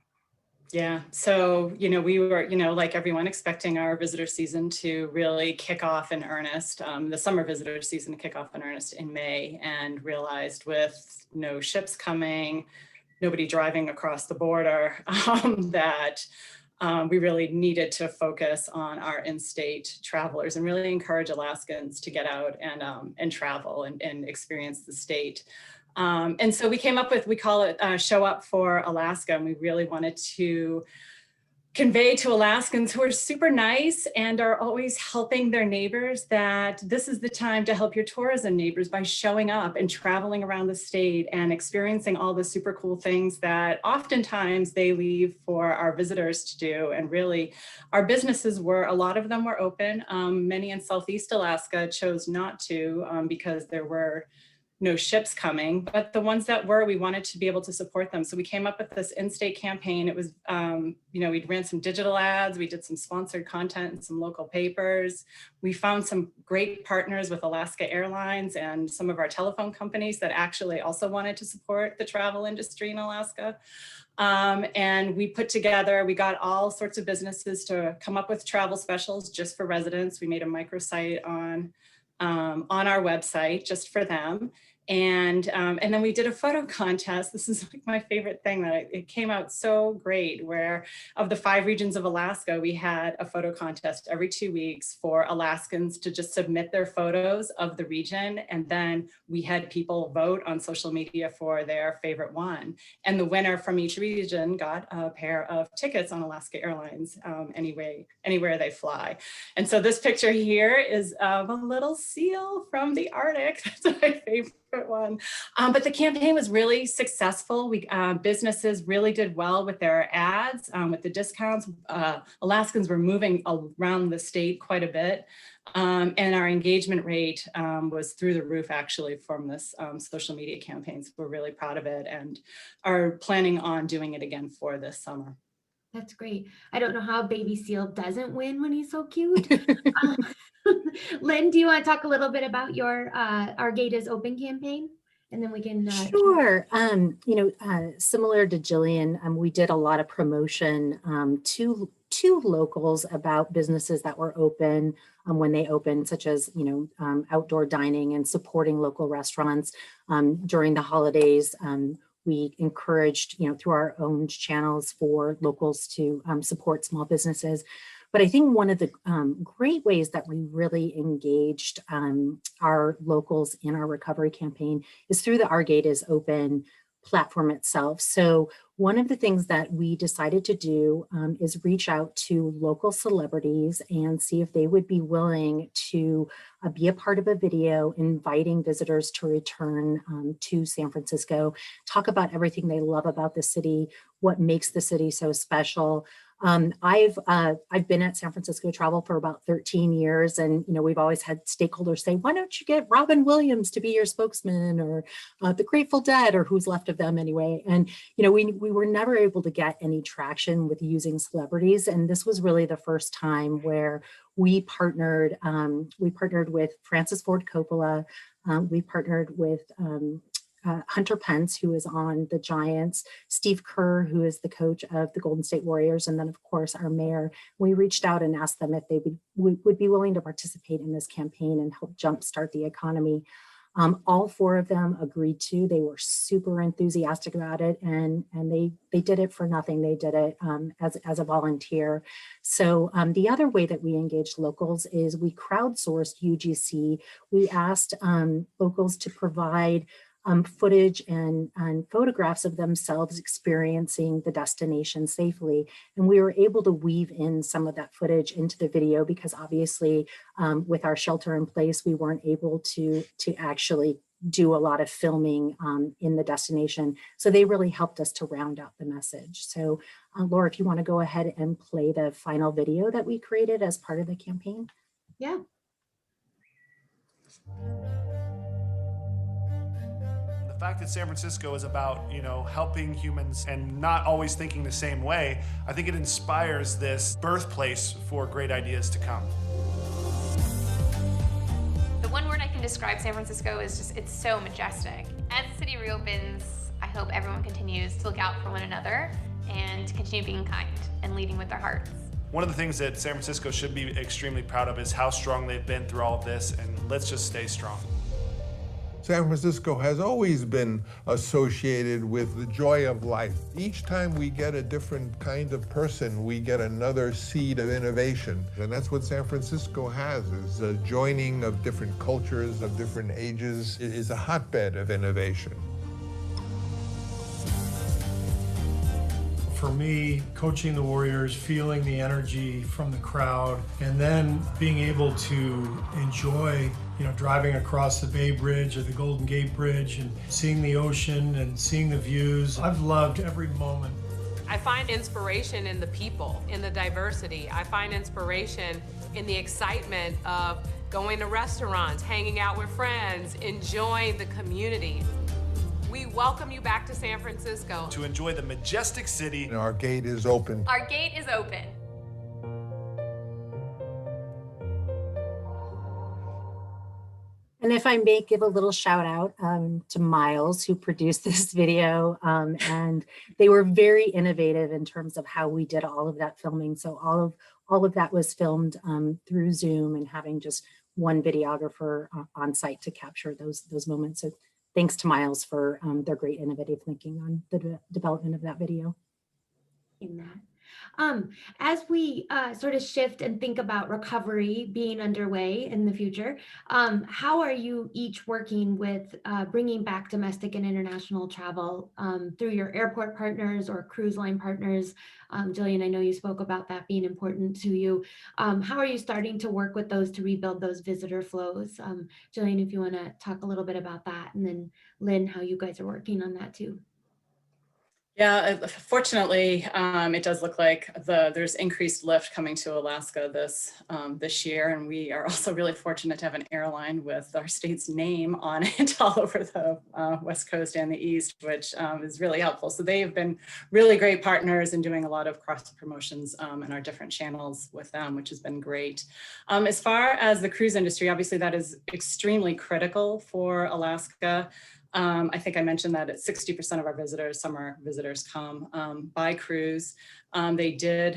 Yeah, so, we were, like everyone, expecting our visitor season to really kick off in earnest, the summer visitor season to kick off in earnest in May, and realized with no ships coming, nobody driving across the border, that we really needed to focus on our in-state travelers and really encourage Alaskans to get out and travel and experience the state. And so we came up with, we call it Show Up for Alaska. And we really wanted to convey to Alaskans who are super nice and are always helping their neighbors that this is the time to help your tourism neighbors by showing up and traveling around the state and experiencing all the super cool things that oftentimes they leave for our visitors to do. And really, our businesses a lot of them were open. Many in Southeast Alaska chose not to because there were no ships coming, but the ones that were, we wanted to be able to support them. So we came up with this in-state campaign. It was, we ran some digital ads, we did some sponsored content in some local papers. We found some great partners with Alaska Airlines and some of our telephone companies that actually also wanted to support the travel industry in Alaska. And we got all sorts of businesses to come up with travel specials just for residents. We made a microsite on our website just for them. And then we did a photo contest. This is like my favorite thing, that it came out so great, where of the 5 regions of Alaska, we had a photo contest every 2 weeks for Alaskans to just submit their photos of the region. And then we had people vote on social media for their favorite one. And the winner from each region got a pair of tickets on Alaska Airlines anywhere they fly. And so this picture here is of a little seal from the Arctic. That's my favorite one. But the campaign was really successful. Businesses really did well with their ads, with the discounts. Alaskans were moving around the state quite a bit. And our engagement rate was through the roof, actually, from this social media campaign. So we're really proud of it and are planning on doing it again for this summer. That's great. I don't know how Baby Seal doesn't win when he's so cute. Lynn, do you want to talk a little bit about your Our Gate is Open campaign? And then we can Sure. Similar to Jillian, we did a lot of promotion to to locals about businesses that were open when they opened, such as, outdoor dining and supporting local restaurants during the holidays. We encouraged, through our own channels for locals to support small businesses. But I think one of the great ways that we really engaged our locals in our recovery campaign is through the Our Gate is Open platform itself. So one of the things that we decided to do is reach out to local celebrities and see if they would be willing to be a part of a video inviting visitors to return to San Francisco, talk about everything they love about the city, what makes the city so special. I've been at San Francisco Travel for about 13 years, and we've always had stakeholders say, "Why don't you get Robin Williams to be your spokesman, or the Grateful Dead, or who's left of them anyway?" And we were never able to get any traction with using celebrities, and this was really the first time where we partnered. We partnered with Francis Ford Coppola. We partnered with Hunter Pence, who is on the Giants, Steve Kerr, who is the coach of the Golden State Warriors, and then of course our mayor. We reached out and asked them if they would be willing to participate in this campaign and help jumpstart the economy. All four of them agreed to. They were super enthusiastic about it, and they did it for nothing. They did it as a volunteer. So the other way that we engaged locals is we crowdsourced UGC. We asked locals to provide footage and photographs of themselves experiencing the destination safely. And we were able to weave in some of that footage into the video because obviously with our shelter in place, we weren't able to actually do a lot of filming in the destination. So they really helped us to round out the message. So Laura, if you want to go ahead and play the final video that we created as part of the campaign. Yeah. The fact that San Francisco is about, helping humans and not always thinking the same way, I think it inspires this birthplace for great ideas to come. The one word I can describe San Francisco is just, it's so majestic. As the city reopens, I hope everyone continues to look out for one another and continue being kind and leading with their hearts. One of the things that San Francisco should be extremely proud of is how strong they've been through all of this, and let's just stay strong. San Francisco has always been associated with the joy of life. Each time we get a different kind of person, we get another seed of innovation. And that's what San Francisco has, is a joining of different cultures, of different ages. It is a hotbed of innovation. For me, coaching the Warriors, feeling the energy from the crowd, and then being able to enjoy, driving across the Bay Bridge or the Golden Gate Bridge and seeing the ocean and seeing the views. I've loved every moment. I find inspiration in the people, in the diversity. I find inspiration in the excitement of going to restaurants, hanging out with friends, enjoying the community. We welcome you back to San Francisco. To enjoy the majestic city. And our gate is open. Our gate is open. And if I may give a little shout out to Miles, who produced this video, and they were very innovative in terms of how we did all of that filming. So all of that was filmed through Zoom and having just one videographer on site to capture those moments. So thanks to Miles for their great innovative thinking on the development of that video. In that. As we sort of shift and think about recovery being underway in the future, how are you each working with bringing back domestic and international travel through your airport partners or cruise line partners? Jillian, I know you spoke about that being important to you. How are you starting to work with those to rebuild those visitor flows? Jillian, if you want to talk a little bit about that, and then Lynn, how you guys are working on that too. Yeah, fortunately, it does look like there's increased lift coming to Alaska this year, and we are also really fortunate to have an airline with our state's name on it all over the West Coast and the East, which is really helpful. So they have been really great partners in doing a lot of cross promotions in our different channels with them, which has been great. As far as the cruise industry, obviously that is extremely critical for Alaska. I think I mentioned that at 60% of our visitors, summer visitors come by cruise. There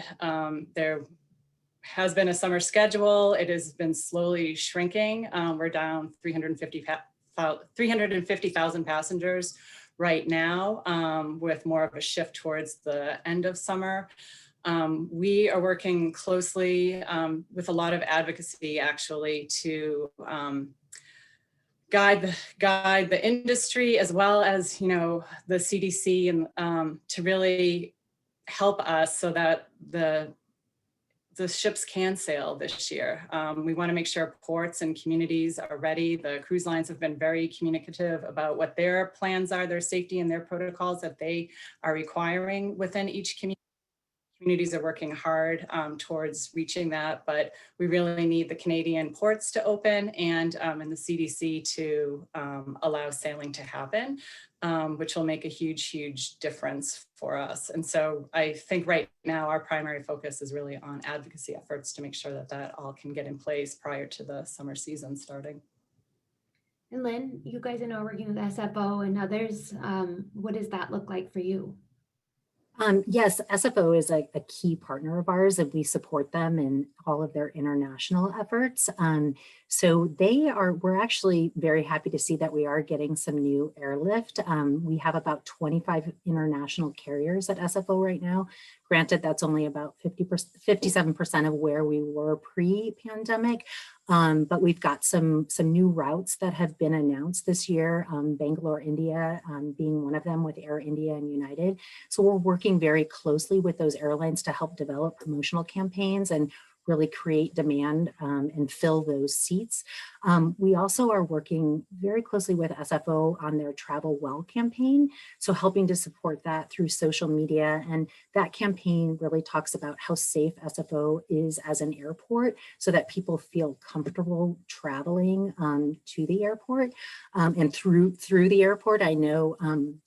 has been a summer schedule. It has been slowly shrinking. We're down 350,000 passengers right now, with more of a shift towards the end of summer. We are working closely with a lot of advocacy actually to guide the industry as well as, the CDC and to really help us so that the ships can sail this year. We want to make sure ports and communities are ready. The cruise lines have been very communicative about what their plans are, their safety and their protocols that they are requiring within each community. Communities are working hard towards reaching that, but we really need the Canadian ports to open and the CDC to allow sailing to happen, which will make a huge difference for us. And so I think right now our primary focus is really on advocacy efforts to make sure that that all can get in place prior to the summer season starting. And Lynn, you guys are now working with SFO and others. What does that look like for you? Yes, SFO is a key partner of ours, and we support them in all of their international efforts. So we're actually very happy to see that we are getting some new airlift. We have about 25 international carriers at SFO right now. Granted, that's only about 57% of where we were pre-pandemic. But we've got some new routes that have been announced this year, Bangalore, India being one of them with Air India and United. So we're working very closely with those airlines to help develop promotional campaigns and really create demand and fill those seats. We also are working very closely with SFO on their Travel Well campaign. So helping to support that through social media. And that campaign really talks about how safe SFO is as an airport so that people feel comfortable traveling to the airport and through the airport. I know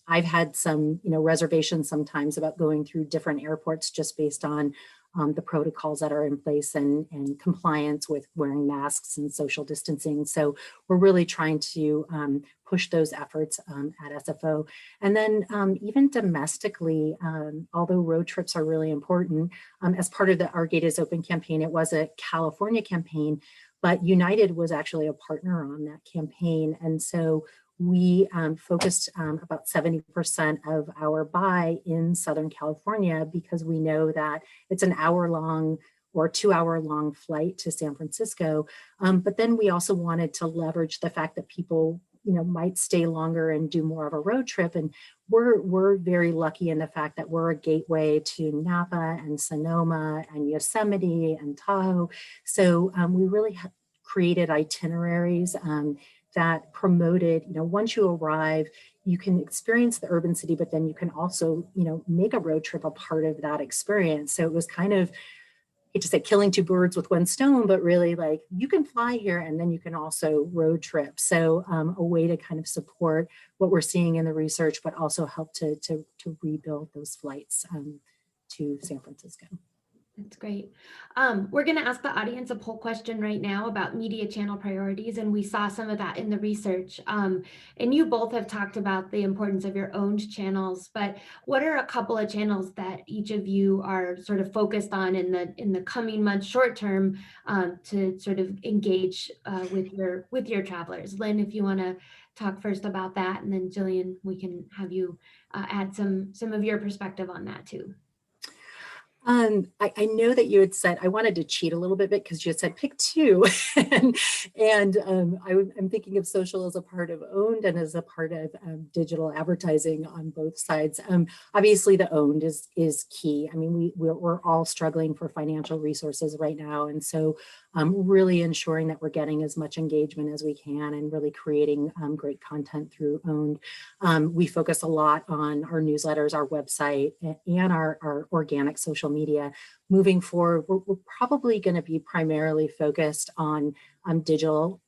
I've had some reservations sometimes about going through different airports just based on the protocols that are in place and compliance with wearing masks and social distancing. So we're really trying to push those efforts at SFO. And then even domestically, although road trips are really important, as part of the Our Gate is Open campaign, it was a California campaign, but United was actually a partner on that campaign. And so we focused about 70% of our buy in Southern California because we know that it's an hour-long or 2-hour-long flight to San Francisco. But then we also wanted to leverage the fact that people might stay longer and do more of a road trip. And we're very lucky in the fact that we're a gateway to Napa and Sonoma and Yosemite and Tahoe. So we really created itineraries that promoted, once you arrive, you can experience the urban city, but then you can also, make a road trip a part of that experience. So it was kind of, I hate to say killing two birds with one stone, but really like you can fly here and then you can also road trip. So a way to kind of support what we're seeing in the research, but also help to rebuild those flights to San Francisco. That's great. We're going to ask the audience a poll question right now about media channel priorities, and we saw some of that in the research. And you both have talked about the importance of your owned channels, but what are a couple of channels that each of you are sort of focused on in the coming months, short term, to sort of engage with your travelers? Lynn, if you want to talk first about that, and then Jillian, we can have you add some of your perspective on that too. I know that you had said, I wanted to cheat a little bit because you had said pick two. and I'm thinking of social as a part of owned and as a part of digital advertising on both sides. Obviously the owned is key. I mean, we're all struggling for financial resources right now. And so really ensuring that we're getting as much engagement as we can and really creating great content through owned. We focus a lot on our newsletters, our website, and our organic social media. Moving forward, we're probably going to be primarily focused on digital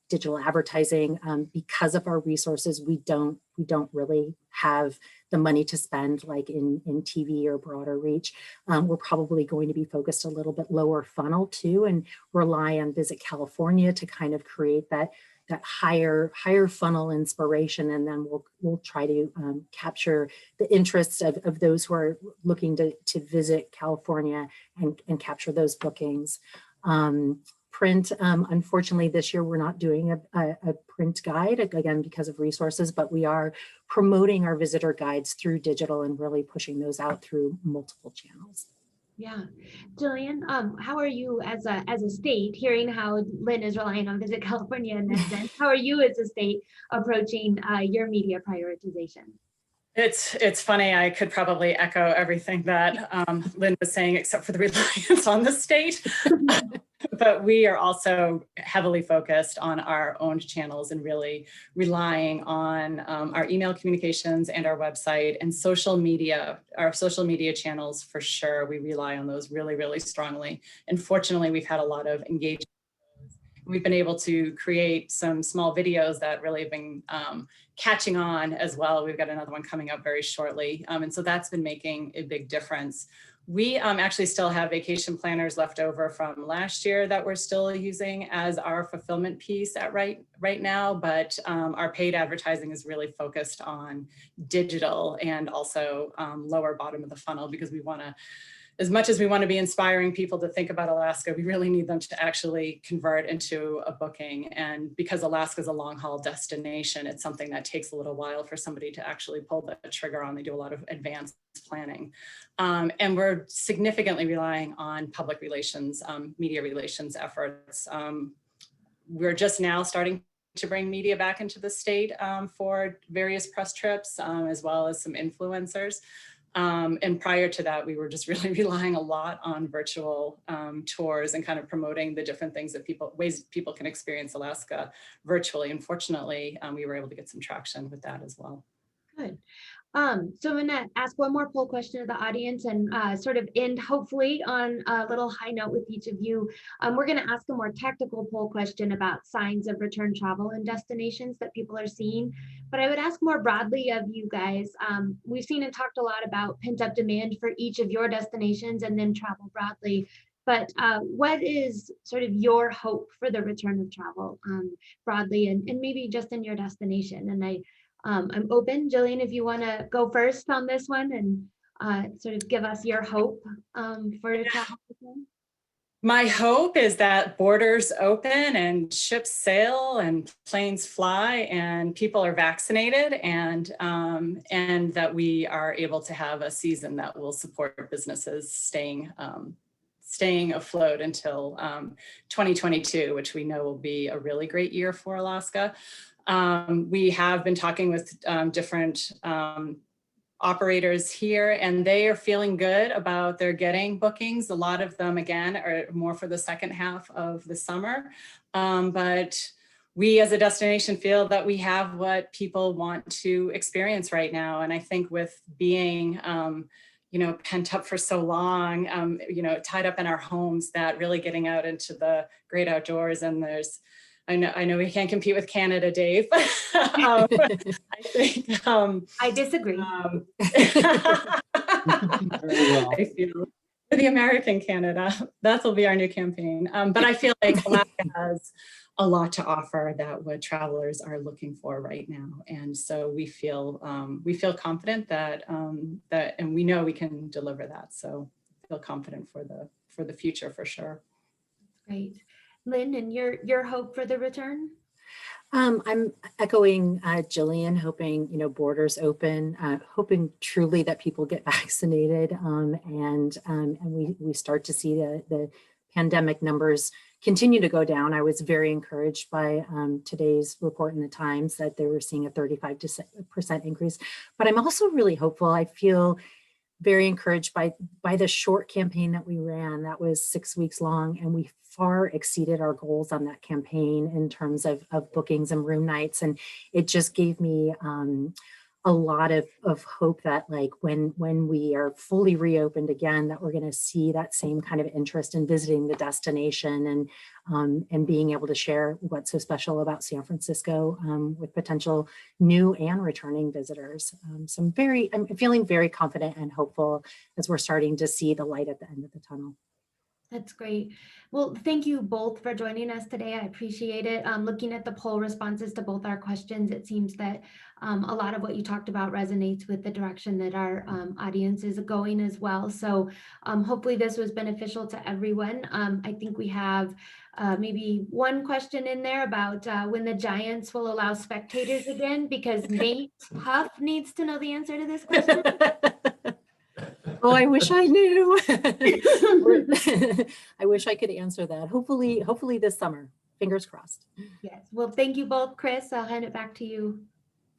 advertising because of our resources. We don't really have the money to spend like in TV or broader reach. We're probably going to be focused a little bit lower funnel too, and rely on Visit California to kind of create that higher funnel inspiration, and then we'll try to capture the interests of those who are looking to visit California and capture those bookings. Print, unfortunately this year we're not doing a print guide, again because of resources, but we are promoting our visitor guides through digital and really pushing those out through multiple channels. Yeah, Jillian, how are you as a state, hearing how Lynn is relying on Visit California in that sense? How are you as a state approaching your media prioritization? It's funny, I could probably echo everything that Lynn was saying, except for the reliance on the state. But we are also heavily focused on our own channels and really relying on our email communications and our website and social media, our social media channels for sure. We rely on those really, really strongly. And fortunately, we've had a lot of engagement. We've been able to create some small videos that really have been catching on as well. We've got another one coming up very shortly. And so that's been making a big difference. We actually still have vacation planners left over from last year that we're still using as our fulfillment piece at right now, but our paid advertising is really focused on digital and also lower bottom of the funnel, because we want to, as much as we want to be inspiring people to think about Alaska, we really need them to actually convert into a booking. And because Alaska is a long haul destination, it's something that takes a little while for somebody to actually pull the trigger on. They do a lot of advanced planning. And we're significantly relying on public relations, media relations efforts. We're just now starting to bring media back into the state for various press trips, as well as some influencers. And prior to that, we were just really relying a lot on virtual tours and kind of promoting the different things that ways people can experience Alaska virtually. And fortunately, we were able to get some traction with that as well. Good. So I'm going to ask one more poll question to the audience and sort of end hopefully on a little high note with each of you. We're going to ask a more tactical poll question about signs of return travel and destinations that people are seeing. But I would ask more broadly of you guys. We've seen and talked a lot about pent-up demand for each of your destinations and then travel broadly. But what is sort of your hope for the return of travel broadly and maybe just in your destination? And I'm open, Jillian, if you want to go first on this one and sort of give us your hope for the travel. My hope is that borders open and ships sail and planes fly and people are vaccinated and that we are able to have a season that will support businesses staying afloat until 2022, which we know will be a really great year for Alaska. We have been talking with different operators here, and they are feeling good about their getting bookings. A lot of them, again, are more for the second half of the summer. But we as a destination feel that we have what people want to experience right now. And I think with being pent up for so long, tied up in our homes, that really getting out into the great outdoors, and I know we can't compete with Canada, Dave. I think I disagree. I feel for the American Canada, that will be our new campaign. But I feel like Alaska has a lot to offer that what travelers are looking for right now, and so we feel confident that and we know we can deliver that. So I feel confident for the future for sure. Great. Lynn, and your hope for the return? I'm echoing Jillian, hoping, borders open, hoping truly that people get vaccinated and we start to see the pandemic numbers continue to go down. I was very encouraged by today's report in the Times that they were seeing a 35% increase, but I'm also really hopeful. I feel very encouraged by the short campaign that we ran. That was 6 weeks long, and we far exceeded our goals on that campaign in terms of bookings and room nights. And it just gave me a lot of hope that when we are fully reopened again, that we're going to see that same kind of interest in visiting the destination and being able to share what's so special about San Francisco with potential new and returning visitors. So I'm feeling very confident and hopeful as we're starting to see the light at the end of the tunnel. That's great. Well, thank you both for joining us today. I appreciate it. Looking at the poll responses to both our questions, it seems that a lot of what you talked about resonates with the direction that our audience is going as well. So hopefully this was beneficial to everyone. I think we have maybe one question in there about when the Giants will allow spectators again, because Nate Huff needs to know the answer to this question. Oh, I wish I knew. I wish I could answer that. Hopefully this summer. Fingers crossed. Yes. Well, thank you both, Chris. I'll hand it back to you.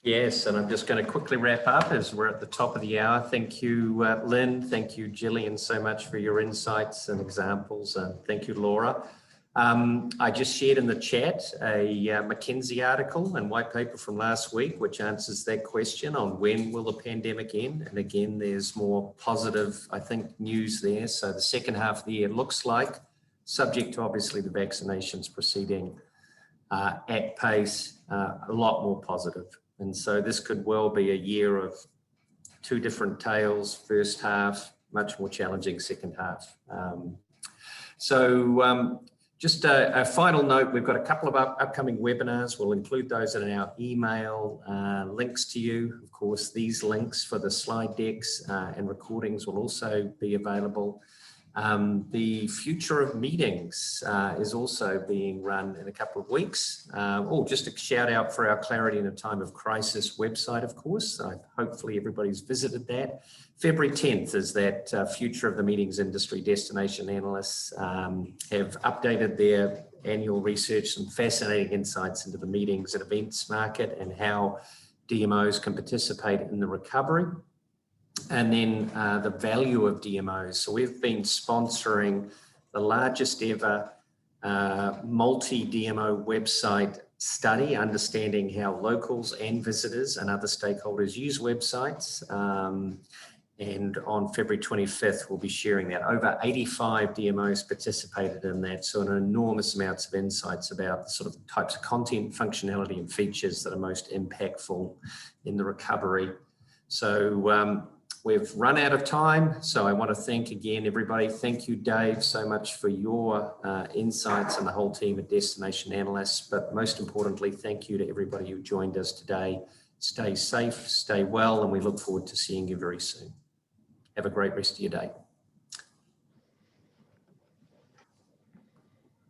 Yes, and I'm just going to quickly wrap up as we're at the top of the hour. Thank you, Lynn. Thank you, Gillian, so much for your insights and examples. And thank you, Laura. I just shared in the chat a McKinsey article and white paper from last week, which answers that question on when will the pandemic end. And again, there's more positive, I think, news there. So the second half of the year looks like, subject to obviously the vaccinations proceeding at pace, a lot more positive. And so this could well be a year of two different tales. First half, much more challenging second half. Just a final note, we've got a couple of upcoming webinars. We'll include those in our email links to you. Of course, these links for the slide decks and recordings will also be available. The future of meetings is also being run in a couple of weeks. Just a shout out for our Clarity in a Time of Crisis website, of course. Hopefully everybody's visited that. February 10th is that Future of the Meetings Industry Destination Analysts have updated their annual research, some fascinating insights into the meetings and events market and how DMOs can participate in the recovery. And then the value of DMOs. So we've been sponsoring the largest ever multi-DMO website study, understanding how locals and visitors and other stakeholders use websites. And on February 25th, we'll be sharing that. Over 85 DMOs participated in that. So an enormous amounts of insights about the sort of types of content, functionality, and features that are most impactful in the recovery. So we've run out of time. So I want to thank again, everybody. Thank you, Dave, so much for your insights and the whole team at Destination Analysts. But most importantly, thank you to everybody who joined us today. Stay safe, stay well, and we look forward to seeing you very soon. Have a great rest of your day.